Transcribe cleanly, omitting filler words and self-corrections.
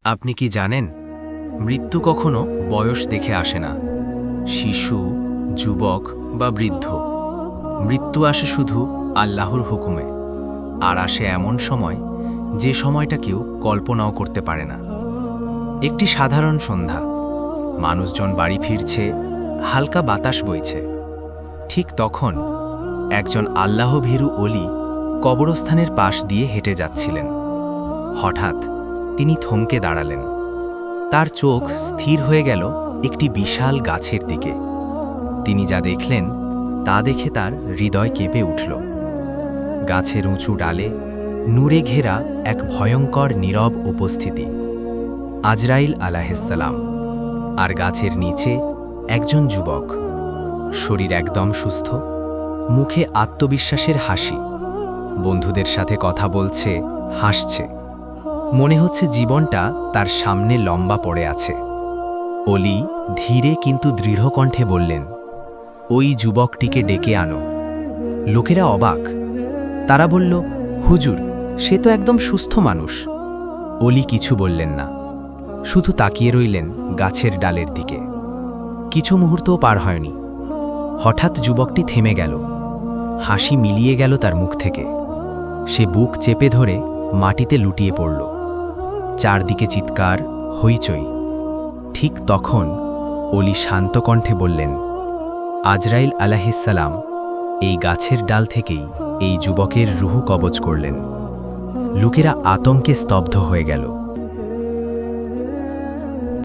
আপনি কি জানেন, মৃত্যু কখনো বয়স দেখে আসে না। শিশু, যুবক বা বৃদ্ধ, মৃত্যু আসে শুধু আল্লাহর হুকুমে। আর আসে এমন সময়, যে সময়টা কেউ কল্পনাও করতে পারে না। একটি সাধারণ সন্ধ্যা, মানুষজন বাড়ি ফিরছে, হালকা বাতাস বইছে। ঠিক তখন একজন আল্লাহভীরু অলি কবরস্থানের পাশ দিয়ে হেঁটে যাচ্ছিলেন। হঠাৎ তিনি থমকে দাঁড়ালেন। তার চোখ স্থির হয়ে গেল একটি বিশাল গাছের দিকে। তিনি যা দেখলেন তা দেখে তার হৃদয় কেঁপে উঠল। গাছের উঁচু ডালে নূরে ঘেরা এক ভয়ঙ্কর নীরব উপস্থিতি, আজরাইল আলাইহিসসালাম। আর গাছের নিচে একজন যুবক, শরীর একদম সুস্থ, মুখে আত্মবিশ্বাসের হাসি, বন্ধুদের সাথে কথা বলছে, হাসছে। মনে হচ্ছে জীবনটা তার সামনে লম্বা পড়ে আছে। অলি ধীরে কিন্তু দৃঢ় কণ্ঠে বললেন, ওই যুবকটিকে ডেকে আনো। লোকেরা অবাক। তারা বলল, হুজুর, সে তো একদম সুস্থ মানুষ। অলি কিছু বললেন না, শুধু তাকিয়ে রইলেন গাছের ডালের দিকে। কিছু মুহূর্তও পার হয়নি, হঠাৎ যুবকটি থেমে গেল। হাসি মিলিয়ে গেল তার মুখ থেকে। সে বুক চেপে ধরে মাটিতে লুটিয়ে পড়ল। চারদিকে চিৎকার, হইচই। ঠিক তখন অলি শান্ত কণ্ঠে বললেন, আজরাইল আলাইহিসসালাম এই গাছের ডাল থেকেই এই যুবকের রুহ কবজ করলেন। লোকেরা আতঙ্কে স্তব্ধ হয়ে গেল।